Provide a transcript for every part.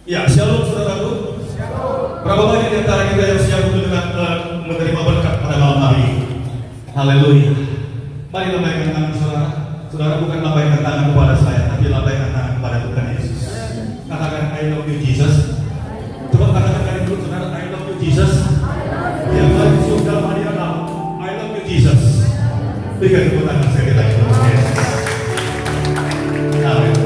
Ya, shalom saudaraku. Berapa banyak di antara kita yang siap untuk menerima berkat pada malam hari ini? Haleluya. Mari lambaikan tangan saudara. Saudara bukan lambaikan tangan kepada saya, tapi lambaikan tangan kepada Tuhan Yesus. Katakan I love you Jesus. Coba katakan kali dulu saudara, I love you Jesus. Yang lain disuruh dalam hadirat Allah, I love you Jesus. Berikan tepuk tangan sekali lagi. Amin.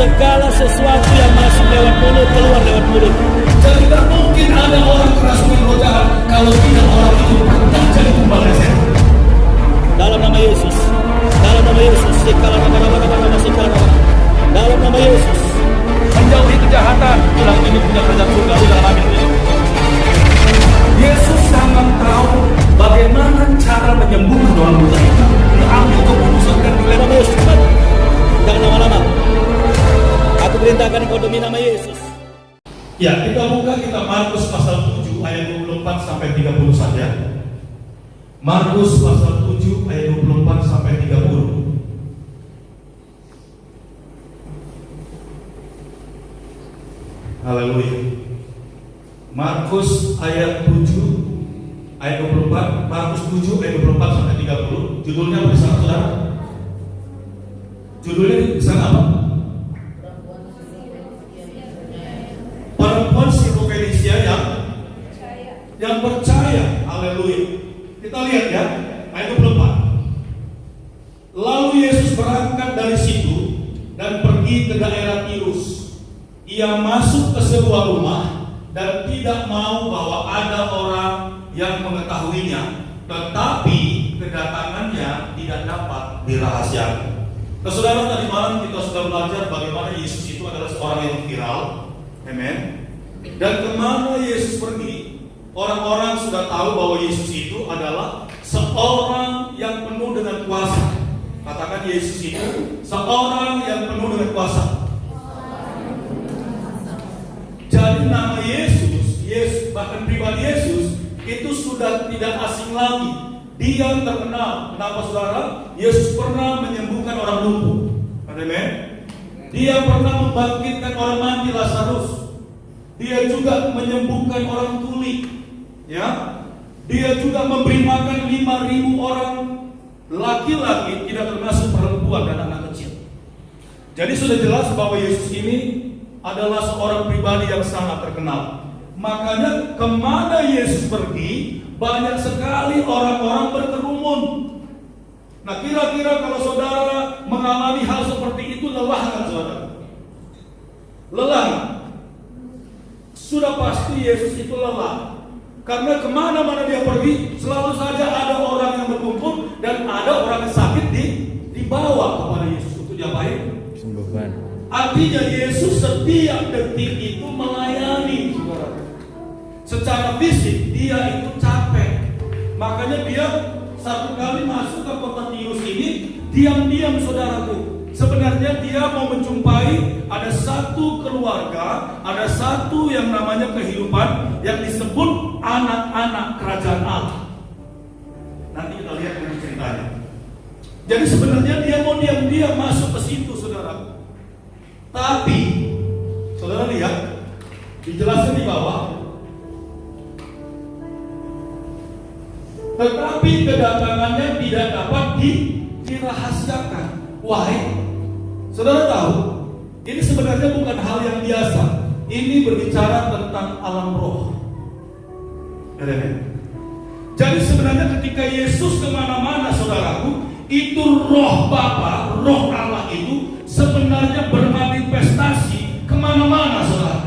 Segala sesuatu yang masuk lewat mulut keluar lewat mulut. Dan tidak mungkin ada orang kerasukan roh jahat kalau tidak orang itu pernah jadi tumbal reset. Dalam nama Yesus. Dalam nama Yesus. Dalam nama Yesus. Menjauhi kejahatan. Tulang ini punya kerajaan surga dalam amin. Yesus sangat tahu bagaimana cara menyembuhkan orang buta itu. Dia ambil keputusan dan Dalam nama Yesus. Jangan lama-lama. Aku perintahkan engkau demi nama Yesus. Ya, kita buka kitab Markus pasal 7 ayat 24 sampai 30 saja. Markus pasal 7 ayat 24 sampai 30. Haleluya. Markus ayat 7 ayat 24, Markus 7 ayat 24 sampai 30. Judulnya apa di sana, saudara? Judulnya di sana apa? Perempuan Sirofenisia yang percaya. Haleluya. Kita lihat ya, ayat 24. Lalu Yesus berangkat dari situ dan pergi ke daerah Tirus. Ia masuk ke sebuah rumah dan tidak mau bahwa ada orang yang mengetahuinya, tetapi kedatangannya tidak dapat dirahasiakan. Saudara, tadi malam kita sudah belajar bagaimana Yesus itu adalah seorang yang viral. Amen. Dan kemana Yesus pergi, orang-orang sudah tahu bahwa Yesus itu adalah seorang yang penuh dengan kuasa. Katakan Yesus itu seorang yang penuh dengan kuasa. Jadi nama Yesus, bahkan pribadi Yesus itu sudah tidak asing lagi. Dia terkenal. Kenapa saudara? Yesus pernah menyembuhkan orang lumpuh. Amen. Dia pernah membangkitkan orang mati Lazarus. Dia juga menyembuhkan orang tuli. Ya. Dia juga memberi makan 5.000 orang laki-laki, tidak termasuk perempuan dan anak kecil. Jadi sudah jelas bahwa Yesus ini adalah seorang pribadi yang sangat terkenal. Makanya kemana Yesus pergi, banyak sekali orang-orang berkerumun. Nah, kira-kira kalau saudara mengalami hal seperti itu, lelah kan saudara? Lelah. Sudah pasti Yesus itu lelah. Karena kemana-mana dia pergi, selalu saja ada orang yang berkumpul dan ada orang yang sakit dibawa kepada Yesus untuk diapain? Sembuhkan. Artinya Yesus setiap detik itu melayani, saudara. Secara fisik dia itu capek. Makanya dia satu kali masuk ke kota Tirus ini, diam-diam saudaraku. Sebenarnya dia mau menjumpai ada satu keluarga, ada satu yang namanya kehidupan yang disebut anak-anak kerajaan Allah. Nanti kita lihat dengan ceritanya. Jadi sebenarnya dia mau diam-diam masuk ke situ, saudara. Tapi saudara lihat, dijelaskan di bawah. Tetapi kedatangannya tidak dapat dirahasiakan. Wahai, saudara tahu, ini sebenarnya bukan hal yang biasa. Ini berbicara tentang alam roh. Jadi sebenarnya ketika Yesus kemana-mana, saudaraku, itu roh Bapa, roh Allah itu sebenarnya bermanifestasi kemana-mana, saudara.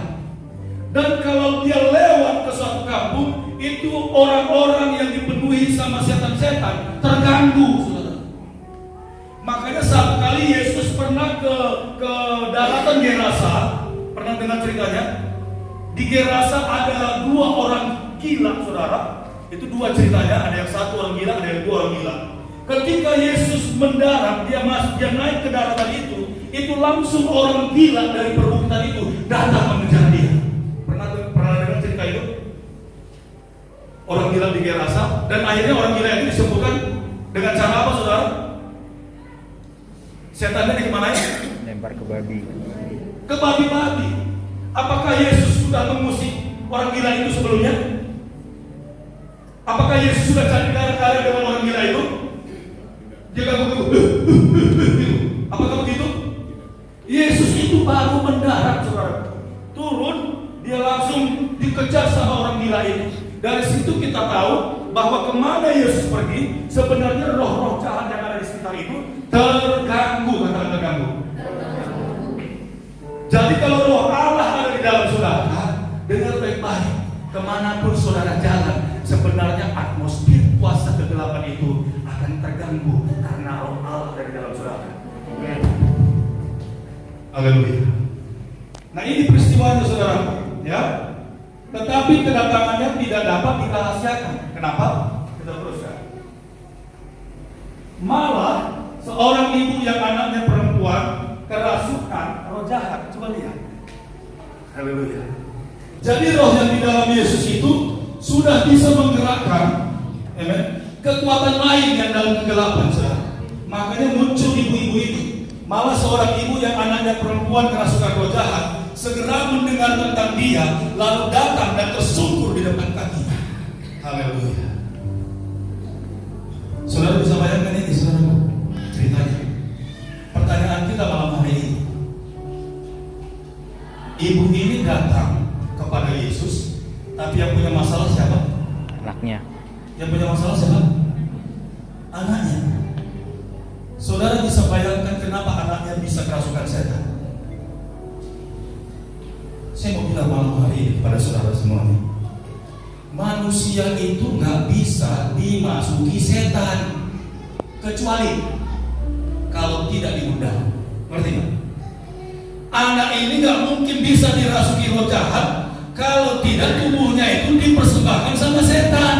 Dan kalau dia lewat ke suatu kampung, itu orang-orang yang dipenuhi sama setan-setan terganggu, saudara. Makanya satu kali Yesus pernah ke daratan Gerasa. Pernah dengar ceritanya? Di Gerasa ada 2 orang gila, saudara. Itu 2 ceritanya. Ada yang 1 orang gila, ada yang 2 orang gila. Ketika Yesus mendarat, dia naik ke daratan itu langsung orang gila dari perbukitan itu datang mengejar dia. Pernah dengar cerita itu? Orang gila di Gerasa, dan akhirnya orang gila itu disembuhkan dengan cara apa, saudara? Setannya dikemanain? Lempar ke babi. Ke babi-babi. Apakah Yesus sudah mengusik orang gila itu sebelumnya? Apakah Yesus sudah cari darah-darah dengan orang gila itu? Dia ganggu-ganggu. Apakah begitu? Yesus itu baru mendarat, saudara. Turun, dia langsung dikejar sama orang gila itu. Dari situ kita tahu bahwa kemana Yesus pergi, sebenarnya roh-roh jahat yang ada di sekitar itu terganggu, katakan terganggu. Jadi kalau roh Allah ada di dalam saudara, dengar baik-baik, kemanapun saudara jalan, sebenarnya atmosfer kuasa kegelapan itu akan terganggu karena roh Allah ada di dalam saudara. Haleluya. Nah ini peristiwanya saudara, ya. Tetapi kedatangannya tidak dapat dirahasiakan. Kenapa? Kita teruskan. Malah seorang ibu yang anaknya perempuan kerasukan roh jahat. Coba lihat. Haleluya. Jadi roh yang di dalam Yesus itu sudah bisa menggerakkan, amen, kekuatan lain yang dalam kegelapan, saudara. Makanya muncul ibu-ibu itu. Malah seorang ibu yang anaknya perempuan kerasukan roh jahat segera mendengar tentang dia, lalu datang dan tersungkur di depan kakinya. Haleluya. Saudara bisa bayangkan ini, saudara, ceritanya. Pertanyaan kita malam hari ini, ibu ini datang kepada Yesus, tapi yang punya masalah siapa? Anaknya. Yang punya masalah siapa? Anaknya. Saudara bisa bayangkan kenapa anaknya bisa kerasukan setan? Saya mau bilang malam hari ini kepada saudara semuanya, manusia itu nggak bisa dimasuki setan kecuali kalau tidak diundang. Ngerti nggak? Anak ini nggak mungkin bisa dirasuki roh jahat kalau tidak tubuhnya itu dipersembahkan sama setan.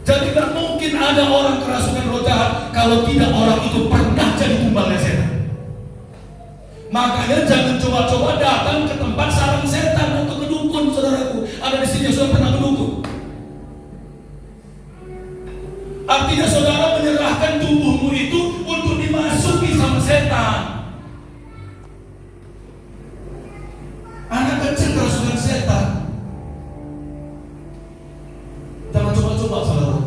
Jadi nggak mungkin ada orang kerasukan roh jahat kalau tidak orang itu pernah jadi tumbalnya setan. Makanya jangan coba-coba datang ke tempat sarang setan atau ke dukun, saudaraku. Ada di sini yang sudah pernah ke dukun. Artinya saudara menyerahkan tubuhmu itu untuk dimasuki sama setan. Anak kecil kerasukan setan. Jangan coba-coba, saudara.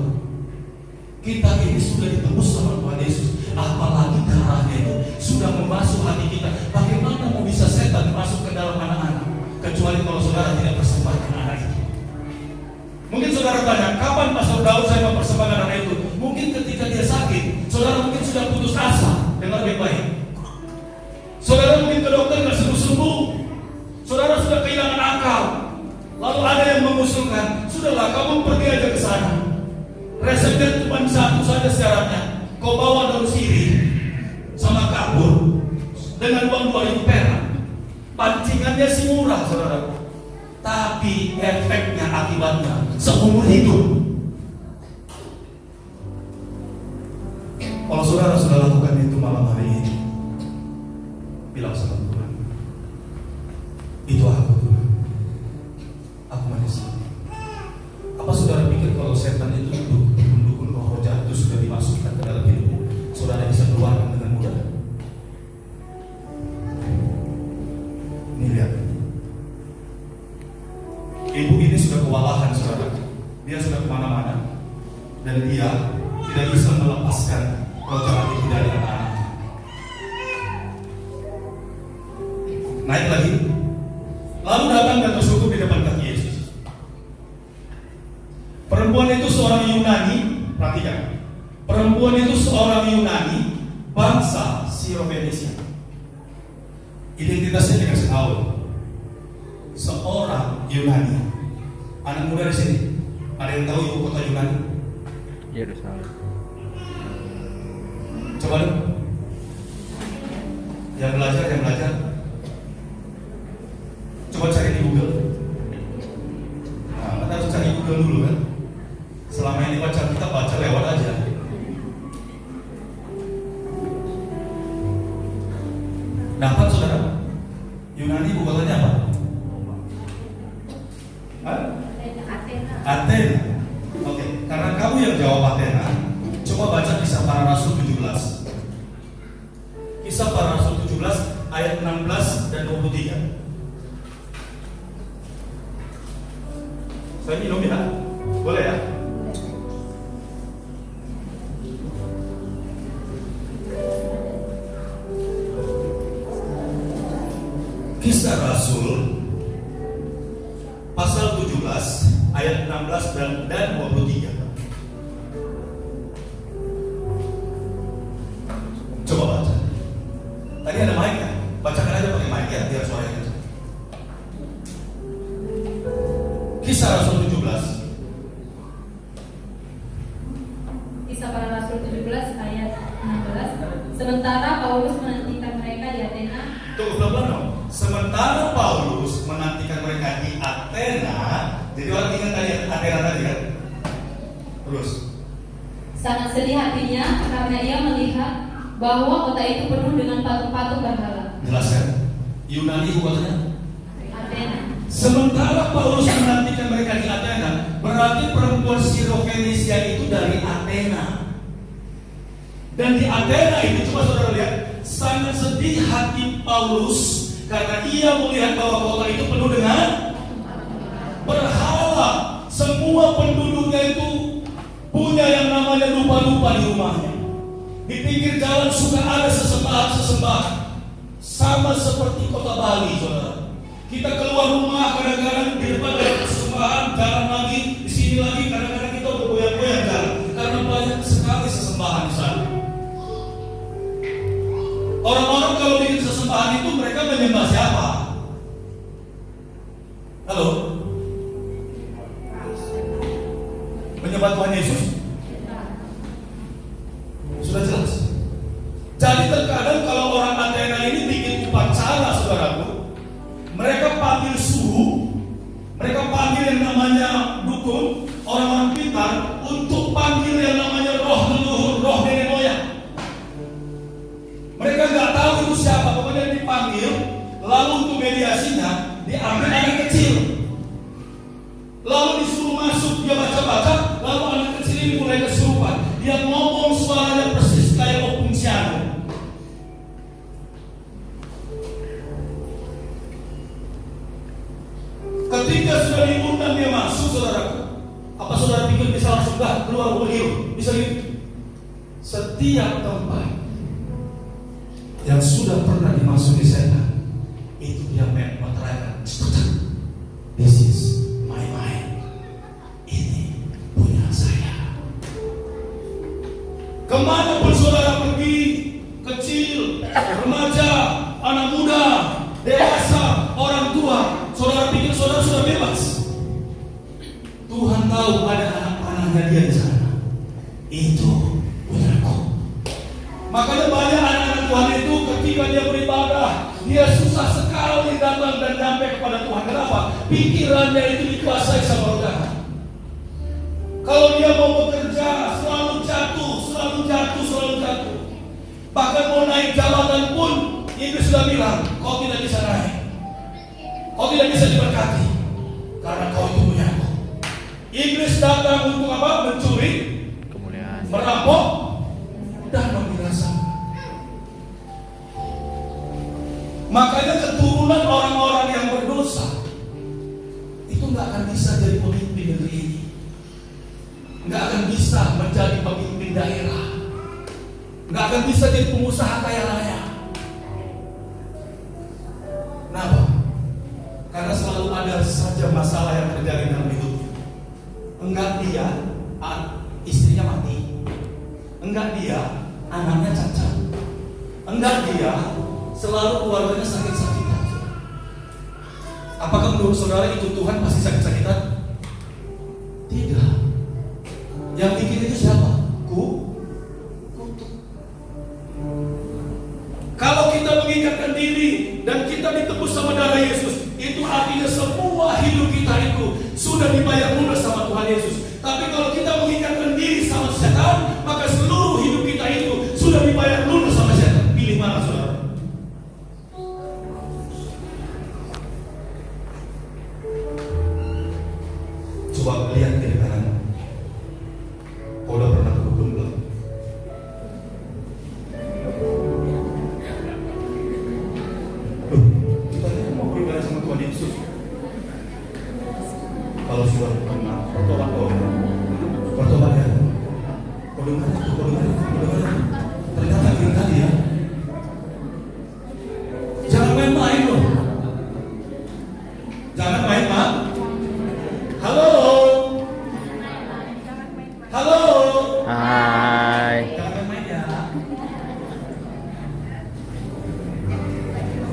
Kita ini sudah ditebus sama Tuhan Yesus. Apalagi darahnya itu sudah membasuh hati kita. Bagaimana mau bisa setan masuk ke dalam anak-anak? Kecuali kalau saudara tidak persembahkan anak itu. Mungkin saudara tanya, kapan Pastor Daud saya mempersembahkan anak itu? Mungkin ketika dia sakit. Saudara mungkin sudah putus asa. Dengar baik-baik. Saudara mungkin ke dokter nggak sembuh-sembuh. Saudara sudah kehilangan akal. Lalu ada yang mengusulkan, sudahlah kamu pergi aja ke sana. Resepnya cuma satu saja syaratnya. Kau bawa daun sirih sama kapur dengan uang 2.000 perak. Pancingannya sih murah, saudara. Tapi efeknya, akibatnya seumur hidup. Kalau saudara sudah lakukan itu malam hari ini, bilang sama Tuhan, itu aku Tuhan, aku manusia. Apa saudara pikir kalau setan itu dukun-dukun roh jahat itu sudah dimasukkan ke dalam hidupmu, saudara bisa keluarkan dengan mudah? Ini lihat, ibu ini sudah kewalahan, saudara. Dia sudah kemana-mana dan dia tidak bisa melepaskan roh jahat itu dari anak-anak. Naik lagi, lalu datang dan tersungkur di depan kaki Yesus. Perempuan itu seorang Yunani, perhatikan. Perempuan itu seorang Yunani, bangsa Siro-Fenisia. Identitasnya dikasih tahu. Seorang Yunani. Anak muda di sini, ada yang tahu ibu kota Yunani? Yerusalem. Coba dong. Yang belajar. Coba cari di Google. Nah, kita harus cari Google dulu kan. Selama ini kita baca lewat aja. Dapat saudara? Yunani ibu kotanya apa? Athena. Oke, karena kamu yang jawab Athena, coba baca kisah para rasul 17 Kisah Rasul pasal 17 ayat 16 dan 23. Coba baca. Tadi ada mic-nya. Bacakan aja pakai mic ya, biar suaranya kencang. Kisah Rasul 17. Kisah para Rasul 17 ayat 16. Sementara Paulus menantikan mereka di Athena. Tunggu pelan-pelan dong. Sementara Paulus menantikan mereka di Athena. Jadi orang ingat tadi Athena tadi kan? Terus. Sangat sedih hatinya karena ia melihat bahwa kota itu penuh dengan patung-patung berhala. Jelaskan. Yunani ibu kotanya? Athena. Sementara Paulus menantikan mereka di Athena, berarti perempuan Sirofenisia itu dari Athena. Dan di Athena itu, coba saudara lihat, sangat sedih hati Paulus karena ia melihat bahwa kota itu penuh dengan berhala. Semua penduduknya itu punya yang namanya lupa-lupa di rumahnya. Di pinggir jalan suka ada sesembahan-sesembahan. Sama seperti kota Bali, saudara. Kita keluar rumah kadang-kadang di depan ada sesembahan, jalan lagi, di sini lagi, kadang-kadang kita udah goyang-goyang jalan karena banyak sekali sesembahan di sana. Orang-orang kalau bikin sesembahan itu mereka menyembah siapa? Halo? Menyembah Tuhan Yesus? Sudah jelas. Jadi terkadang kalau orang Athena ini bikin upacara, saudaraku, mereka panggil suhu, mereka panggil yang namanya dukun, orang-orang pintar untuk panggil yang namanya roh leluhur, roh nenek moyang. Mereka nggak tahu itu siapa, pokoknya dipanggil, lalu untuk mediasinya diambil anak kecil, lalu disuruh masuk, dia baca-baca, lalu anak kecil ini mulai kesurupan, dia ngomong suaranya persis kayak opung siano. Ketika sudah diundang dia masuk, saudaraku, apa saudara pikir bisa langsung keluar berhirup? Bisa gitu? Setiap tempat yang sudah pernah dimasuki setan, itu dia menerangkan, this is my mind, ini punya saya. Kemana pun saudara pergi, kecil, remaja, anak muda, dewasa, orang tua, saudara pikir saudara sudah bebas. Tuhan tahu ada anak-anaknya dia di sana. Itu punyaku. Makanya banyak anak-anak Tuhan itu ketika dia beribadah, dia susah sekali datang dan sampai kepada Tuhan. Kenapa? Pikirannya itu dikuasai sama roh jahat. Kalau dia mau bekerja, selalu jatuh, selalu jatuh, selalu jatuh. Bahkan mau naik jabatan pun, Iblis sudah bilang, kau tidak bisa naik, kau tidak bisa diberkati, karena kau itu punyaku. Iblis datang untuk apa? Mencuri, Kemuliaan. merampok, dan membinasakan. Makanya keturunan orang-orang yang berdosa itu nggak akan bisa jadi pemimpin negeri ini, nggak akan bisa menjadi pemimpin daerah, nggak akan bisa jadi pengusaha kaya raya. Kenapa? Karena selalu ada saja masalah yang terjadi dalam hidupnya. Enggak dia, istrinya mati. Enggak dia, anaknya cacat. Enggak dia, selalu keluarganya sakit-sakitan. Apakah menurut saudara itu Tuhan pasti sakit-sakitan? Tidak. Yang bikin itu siapa? Kutuk. Kalau kita mengingatkan diri dan kita ditebus sama darah Yesus, itu artinya semua hidup kita itu sudah dibayar lunas sama Tuhan Yesus. Tapi kalau kita mengingatkan diri sama setan, maka seluruh hidup kita itu sudah dibayar lunas sama setan. Pilih mana, saudara? Coba lihat kiri kanan. Kau udah pernah berhubung belum? Kita mau beribadah sama Tuhan Yesus. Kalau sudah pernah, tolak.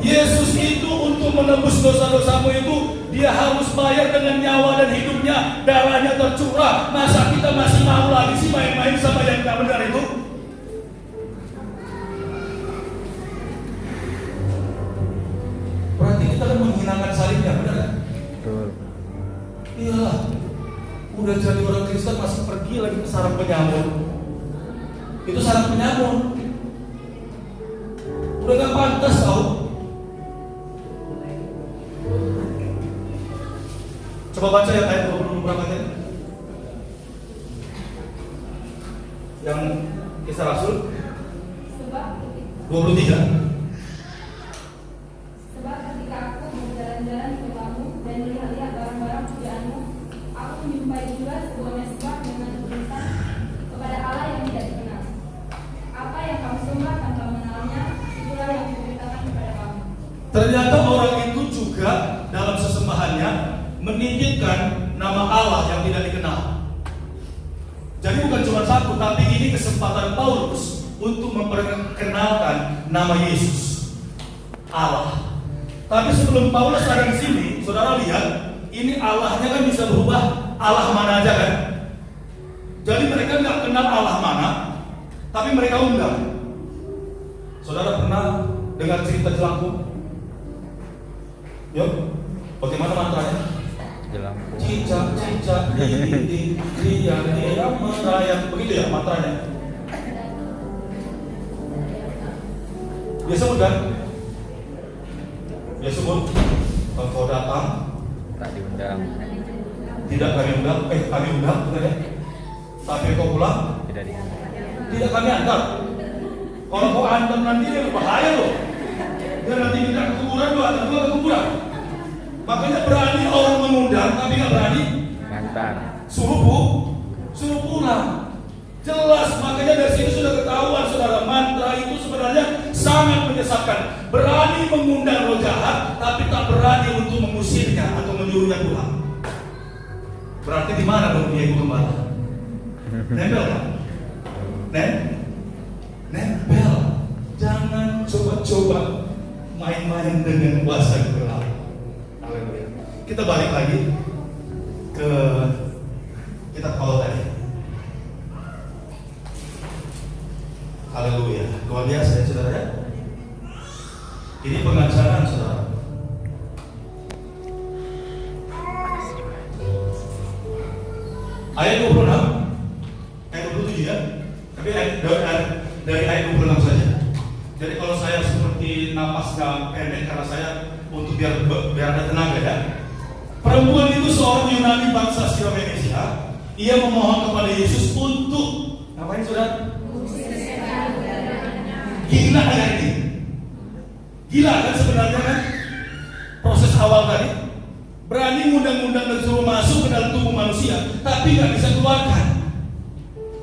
Yesus itu untuk menebus dosa-dosamu itu dia harus bayar dengan nyawa dan hidupnya, darahnya tercurah. Masa kita masih mau lagi sih main-main sama yang tidak benar itu? Berarti kita kan menghinakan salibnya, benar kan? Betul. Iyalah, udah jadi orang Kristen masih pergi lagi ke sarang penyamun. Itu sarang penyamun. Udah gak pantas tau. Coba baca ya ayat 20 berapa tadi? Yang Kisah Rasul 23. Sebab ketika aku berjalan-jalan di rumahmu dan melihat-lihat barang-barang pujaanmu, aku menjumpai juga sebuah mesbah dengan tulisan kepada Allah yang tidak dikenal. Apa yang kamu sembah tanpa mengenalnya, itulah yang kuberitakan kepada kamu. Ternyata orang itu juga dalam sesembahannya menitipkan nama Allah yang tidak dikenal. Jadi bukan cuma satu, tapi ini kesempatan Paulus untuk memperkenalkan nama Yesus, Allah. Tapi sebelum Paulus ada di sini, saudara lihat, ini Allahnya kan bisa berubah Allah mana aja kan? Jadi mereka nggak kenal Allah mana, tapi mereka undang. Saudara pernah dengar cerita jelangkung? Yuk, bagaimana mantranya? Jelangkung. Cicak, di dia merayap. Begitu ya mantranya? Dia sebut kan? Dia sebut, engkau datang, Tak diundang. tidak kami undang, kami undang, benar ya? Tapi kau pulang, Tidak diundang. tidak kami antar. Kalau kau antar nanti dia bahaya loh. Dia nanti minta ke kuburan, doa ke kuburan. Makanya berani orang mengundang, tapi nggak berani Mantan. suruh pulang. Jelas, makanya dari sini sudah ketahuan saudara, mantra itu sebenarnya sangat menyesatkan. Berani mengundang roh jahat, tapi tak berani untuk mengusirnya atau menyuruhnya pulang. Berarti di mana dong dia ibu gembala? Nempel kan? Nempel. Jangan coba-coba main-main dengan kuasa gelap. Kita balik lagi ke kitab Paulus tadi. Haleluya, luar biasa ya saudara ya. Ini pengajaran saudara. Ayat 26, ayat 27 ya. Tapi dari ayat 26 saja. Jadi kalau saya seperti napasnya pendek karena saya untuk biar ada tenaga ya. Perempuan itu seorang Yunani bangsa Syro-Fenisia. Ia memohon kepada Yesus untuk ngapain saudara? Gila ya ini. Gila kan sebenarnya kan? Proses awal tadi. Berani ngundang-ngundang dan suruh masuk ke dalam tubuh manusia, tapi nggak bisa keluarkan.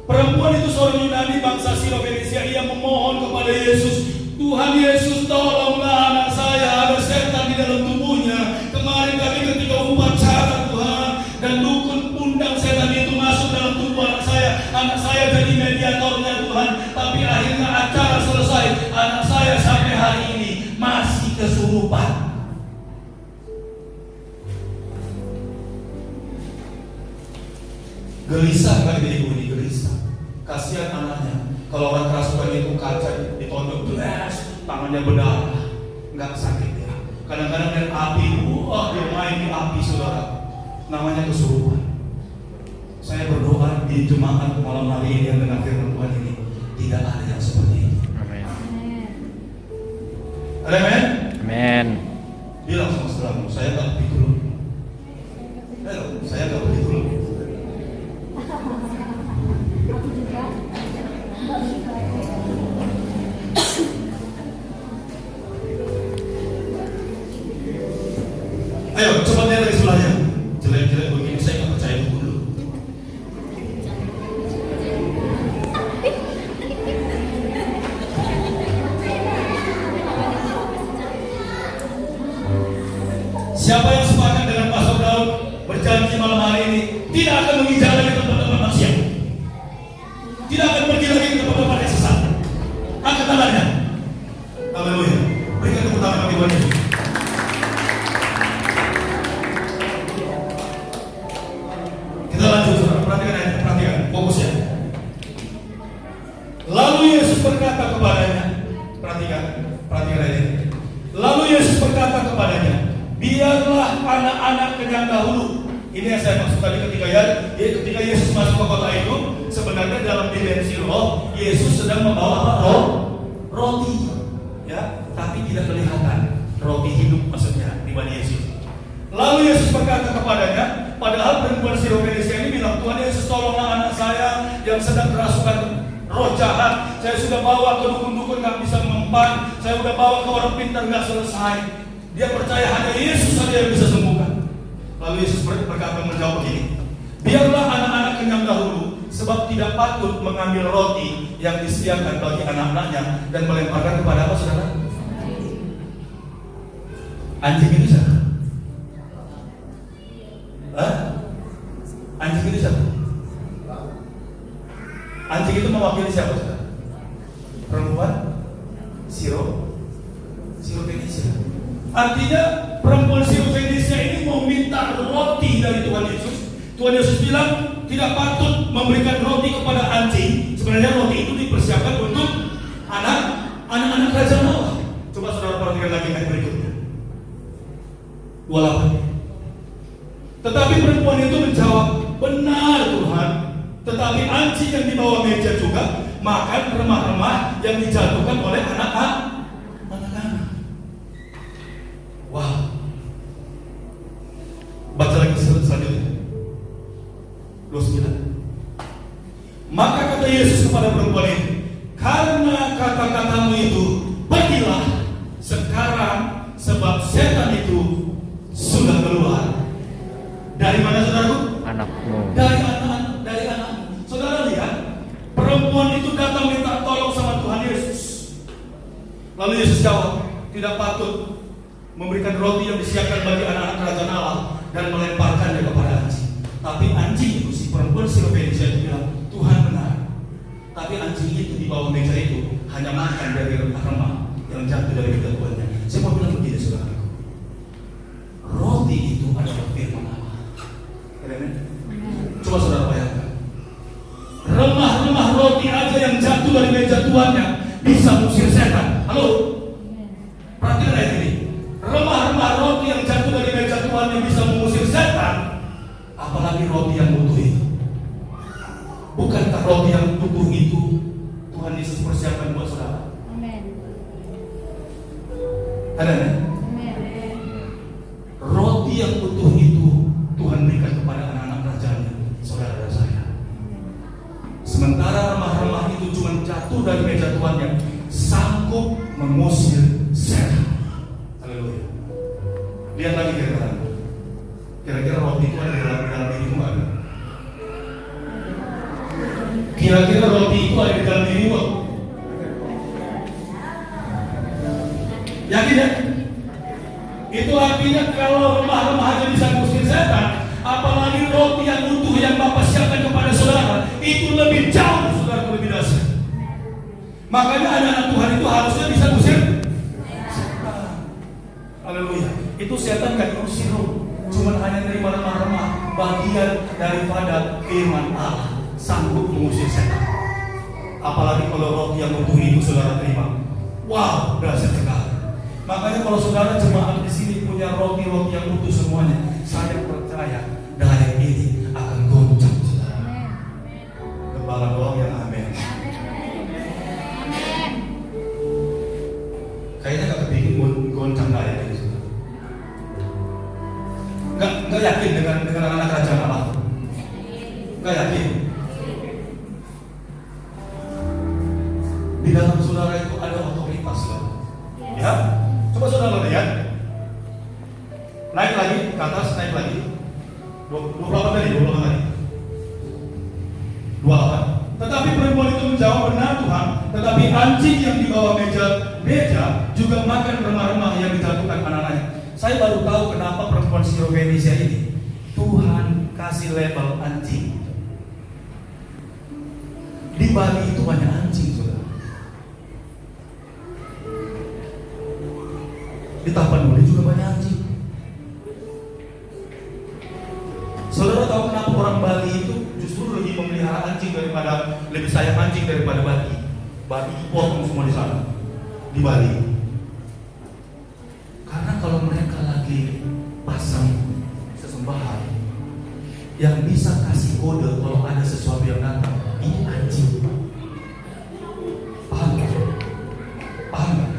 Perempuan itu seorang Yunani bangsa Syro-Fenisia. Ia memohon kepada Yesus, Tuhan Yesus tolonglah anak saya, ada setan di dalam tubuhnya. Kemarin kami ketika upacara Tuhan dan dukun undang setan itu masuk dalam tubuh anak saya jadi mediatornya Tuhan. Tapi akhirnya acara selesai, anak saya sampai hari ini masih kesurupan. Gelisah kali ibu ini, gelisah. Kasihan anaknya. Kalau orang kerasukan itu kaca ditonjok belas, tangannya berdarah, nggak sakit ya. Kadang-kadang lihat api, wah dia main di api saudara. Namanya kesurupan. Saya berdoa di jemaat malam hari ini yang dengar firman Tuhan ini, tidak ada yang seperti ini. Amin. Ada amin? Amin. Bilang sama saudaramu, saya nggak begitu loh. Saya nggak begitu loh. Ayo, coba lihat dari sebelahnya. Jelek-jelek begini, saya nggak percaya itu dulu. Siapa yang sepakat dengan Pastor Daud berjanji malam hari ini tidak akan menginjak lagi tempat-tempat maksiat, tidak akan pergi lagi ke tempat-tempat yang sesat? Angkat tangannya. Haleluya. Berikan tepuk tangan bagi Tuhan. berkata kepadanya, perhatikan ini. Lalu Yesus berkata kepadanya, biarlah anak-anak kenyang dahulu. Ini yang saya maksud tadi ketika Yesus masuk ke kota itu, sebenarnya dalam dimensi roh, Yesus sedang membawa apa? Roti, ya, tapi tidak kelihatan. Roti hidup maksudnya di mana Yesus. Lalu Yesus berkata kepadanya, padahal perempuan Sirofenisia ini bilang, Tuhan Yesus, tolonglah anak saya yang sedang kerasukan roh jahat. Saya sudah bawa ke dukun-dukun nggak bisa mempan. Saya sudah bawa ke orang pintar nggak selesai. Dia percaya hanya Yesus saja yang bisa sembuhkan. Lalu Yesus berkata menjawab begini, biarlah anak-anak kenyang dahulu, sebab tidak patut mengambil roti yang disediakan bagi anak-anaknya dan melemparkan kepada apa, saudara? Anjing itu siapa? Anjing itu siapa? Anjing itu mewakili siapa, saudara? Perempuan Sirofenisia. Artinya perempuan Sirofenisia ini mau minta roti dari Tuhan Yesus. Tuhan Yesus bilang tidak patut memberikan roti kepada anjing. Sebenarnya roti itu dipersiapkan untuk anak-anak kerajaan Allah. Coba saudara perhatikan lagi ayat berikutnya 28. Tetapi perempuan itu menjawab, benar Tuhan, tetapi anjing yang di bawah meja juga makan remah-remah yang dijatuhkan oleh anak-anak. Wah. Baca lagi selanjutnya 29. Maka kata Yesus kepada perempuan itu, karena kata-katamu itu, pergilah sekarang, sebab setan itu sudah keluar. Dari mana, saudaraku? Anakmu. Dari anak-anak. Saudara lihat, perempuan itu datang minta tolong sama Tuhan Yesus. Lalu Yesus jawab, tidak patut memberikan roti yang disiapkan bagi anak-anak kerajaan Allah dan melemparkannya kepada anjing. Tapi anjing itu, si perempuan Sirofenisia itu bilang, Tuhan benar. Tapi anjing itu di bawah meja itu hanya makan dari remah yang jatuh dari meja tuannya. Saya mau bilang begini, saudara. Roti itu adalah firman Allah. Amen. Coba saudara bayangkan, remah-remah roti aja yang jatuh dari meja tuannya bisa mengusir setan. Halo? Perhatikan ayat ini. Remah-remah roti yang jatuh dari meja Tuhan yang bisa mengusir setan, apalagi roti yang utuh itu. Bukankah roti yang utuh itu Tuhan Yesus persiapkan buat saudara? Amin. Ada ya? Roti yang utuh itu Tuhan berikan kepada anak-anak kerajaannya, saudara dan saya. Sementara remah-remah itu cuma jatuh dari meja Tuhan yang sanggup mengusir setan. Lihat lagi kira-kira roti itu ada dalam dirimu ada? Kira-kira roti itu ada di dalam dirimu? Yakin ya? Itu artinya kalau remah-remah aja bisa ngusir setan, apalagi roti yang utuh yang Bapak siapkan kepada saudara, itu lebih jauh, saudara, lebih dasar. Makanya anak-anak Tuhan itu harusnya bisa ngusir setan. Haleluya. Itu setan gak diusir, cuma hanya terima remah-remah bagian daripada firman Allah, sanggup mengusir setan. Apalagi kalau roti yang utuh itu saudara terima, wow, dahsyat sekali. Makanya kalau saudara jemaat di sini punya roti-roti yang utuh semuanya, saya percaya daya ini akan goncang, saudara. Kepala doang yang amin. Kayaknya gak kepingin goncang daya ini. Nggak yakin dengan anak kerajaan Allah? Nggak yakin? Di dalam saudara itu ada otoritas, loh. Ya, coba saudara lihat. Naik lagi ke atas, naik lagi. 28 tadi. 28. Tetapi perempuan itu menjawab, benar Tuhan, tetapi anjing yang di bawah meja juga makan remah-remah yang dijatuhkan anak-anaknya. Saya baru tahu kenapa perempuan Sirofenisia ini Tuhan kasih label anjing. Di Bali itu banyak anjing, saudara. Di Tapanuli juga banyak anjing. Saudara tahu kenapa orang Bali itu justru lebih memelihara anjing lebih sayang anjing daripada babi? babi potong semua di sana, di Bali. Karena kalau mereka lagi pasang sesembahan, yang bisa kasih kode kalau ada sesuatu yang datang, ini anjing. Paham gak? Paham gak?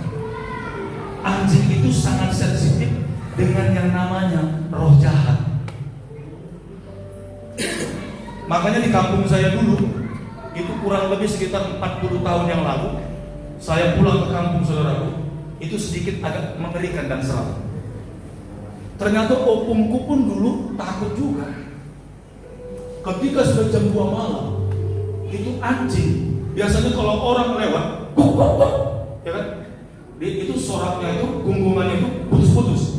Anjing itu sangat sensitif dengan yang namanya roh jahat. Makanya di kampung saya dulu, itu kurang lebih sekitar 40 tahun yang lalu, saya pulang ke kampung saudaraku, itu sedikit agak mengerikan dan seram. Ternyata opungku pun dulu takut juga. Ketika sudah jam 2 malam, itu anjing, biasanya kalau orang lewat, ya kan? Itu soraknya itu, gunggungannya itu putus-putus.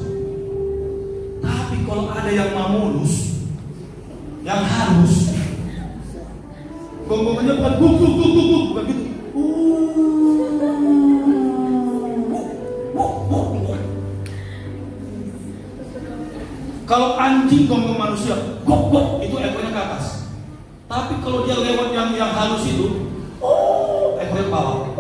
Tapi kalau ada yang mamulus, yang halus, gonggongannya bukan bukan gitu. Kalau anjing gonggong manusia, itu ekornya ke atas. Tapi kalau dia lewat yang halus itu, ekornya ke bawah.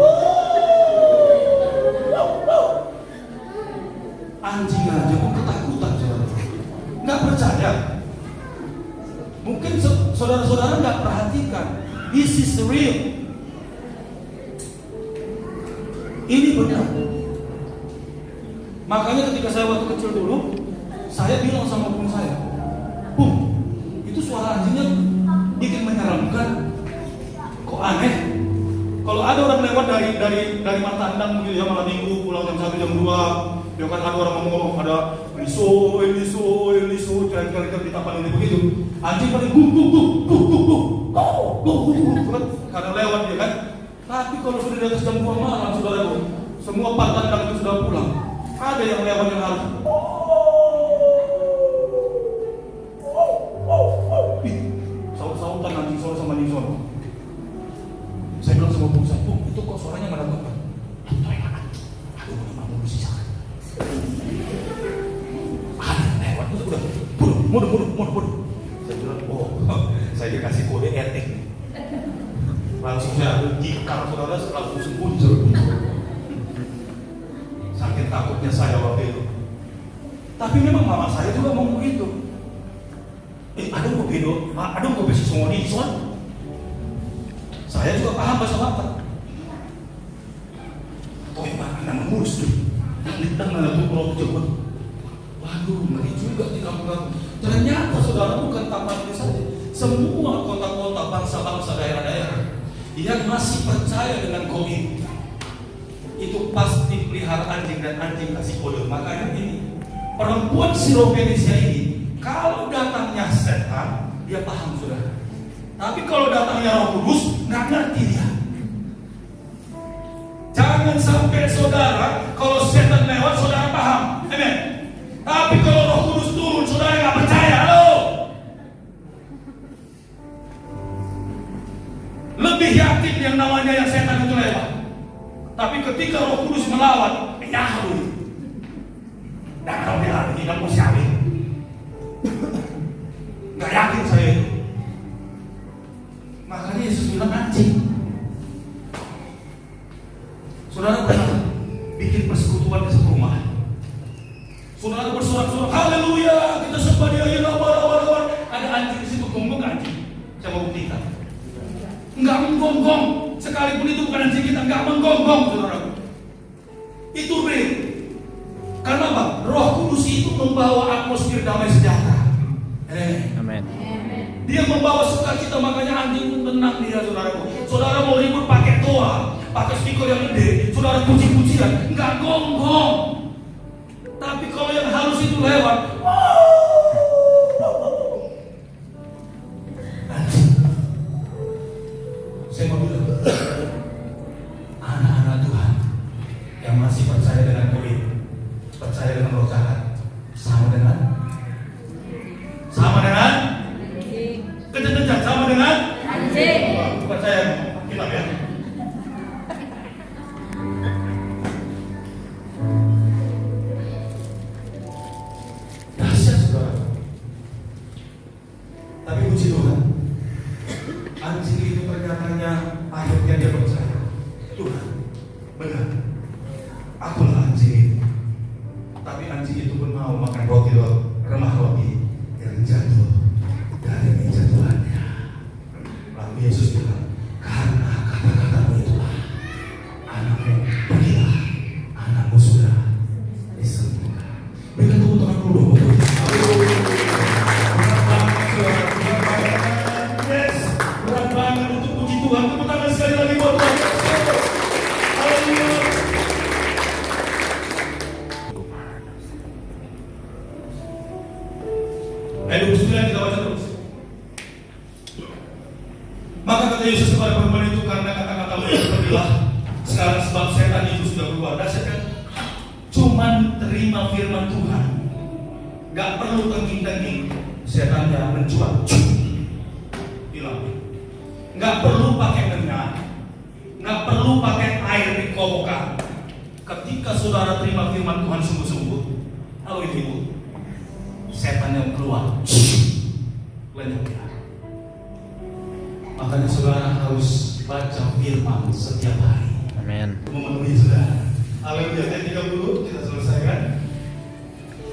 Anjing aja pun ketakutan, saudara. Nggak percaya. Mungkin saudara-saudara nggak perhatikan. This is real. Ini benar. Makanya ketika saya waktu kecil dulu, saya bilang sama opung saya, "Pung, itu suara anjingnya bikin menyeramkan. Kok aneh? Kalau ada orang lewat dari Martandang gitu ya, malam minggu pulang jam 1 jam 2, ya kan ada orang ngomong, ada liso, kali-kali di tapan ini begitu. Anjing pada karena lewat ya kan. Tapi kalau sudah di atas jam 2 malam, saudaraku, semua Martandang itu sudah pulang. Ada yang lewat yang harus saut-sautan anjing solo sama anjing solo. Saya bilang sama bung saya, itu kok suaranya nggak datang? Aduh, ini sih sangat. Ada lewat itu udah, mundur. Saya bilang, saya dikasih kode etik nih. Langsung saya jikar saudara langsung muncul. Saking takutnya saya waktu itu. Tapi memang mama saya juga ngomong begitu. Ada kok besi semua di son. Saya juga paham bahasa Batak. Oh ya Pak, anda mengurus tuh. Kita ngelakuin pulau jebut. Waduh, ngeri juga di kampung-kampung. Ternyata saudara bukan taman ini saja. Semua kota-kota, bangsa-bangsa, daerah-daerah yang masih percaya dengan goib, itu pasti pelihara anjing dan anjing kasih kode. Makanya ini perempuan Sirofenisia ini, kalau datangnya setan, dia paham saudara. Tapi kalau datangnya Roh Kudus, nggak ngerti dia. Jangan sampai saudara, kalau setan lewat, saudara paham. Amen. Tapi kalau Roh Kudus turun, saudara nggak percaya. Halo. Lebih yakin yang namanya yang setan itu lewat. Tapi ketika Roh Kudus melawan, nyahu. Dan kalau dia lagi tidak mau syawin, nggak yakin saya itu. Makanya Yesus bilang anjing. Saudara pernah bikin persekutuan di satu rumah. Saudara bersorak-sorak, haleluya, kita sembah dia, ya Allah. Ada anjing di situ, gonggong anjing. Saya mau buktikan. Enggak menggonggong, sekalipun itu bukan anjing kita, enggak menggonggong, saudara. Itu real. Karena apa? Roh Kudus itu membawa atmosfer damai sejahtera. Amin. Dia membawa sukacita, makanya anjing pun tenang dia, saudaraku. Saudara mau ribut pakai toa, pakai speaker yang gede, saudara puji-pujian, enggak gonggong. Tapi kalau yang halus itu lewat, anjing. Saya mau bilang, anak-anak Tuhan yang masih percaya dengan goib, percaya dengan roh jahat, sama dengan kencang-kencang, sama dengan anjing. Bukan saya bilang ya. Dahsyat saudara. Tapi puji Tuhan, anjing itu ternyata akhirnya dia percaya. Tuh, Benar. Akulah anjing itu. Tapi anjing itu pun mau makan roti remah roti yang jatuh dari meja Tuhannya. Lalu Yesus bilang, karena kata-katamu itulah anakmu pergilah, anakmu sudah disembuhkan. Berikan tepuk tangan dulu dong. Yes, berat banget untuk puji Tuhan. Tepuk tangan sekali lagi buat Tuhan. Haleluya. Ayat 29 kita baca terus. Maka kata Yesus kepada perempuan itu, karena kata-katamu itu pergilah sekarang, sebab setan itu sudah keluar. Dasar kan? Cuman terima firman Tuhan, gak perlu tengking-tengking. Setannya mencuat, hilang. Gak perlu pakai minyak, gak perlu pakai air di kokokan. Ketika saudara terima firman Tuhan sungguh-sungguh, lalu ibu, setan yang keluar, lenyap ya. Makanya saudara harus baca firman setiap hari. Amin. Memenuhi saudara. Haleluya. Ayat 30 kita selesaikan.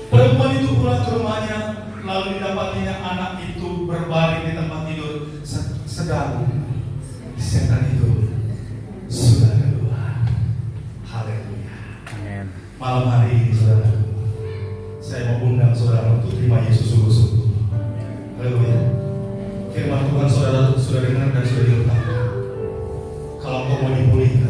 Perempuan itu pulang ke rumahnya, lalu didapatinya anak itu berbaring di tempat tidur, sedang setan itu sudah keluar. Haleluya. Amin. Malam hari ini saudara, saya mau undang saudara untuk terima Yesus sungguh-sungguh. Haleluya. Firman Tuhan saudara sudah dengar dan sudah diungkapkan. Kalau kau mau dipulihkan,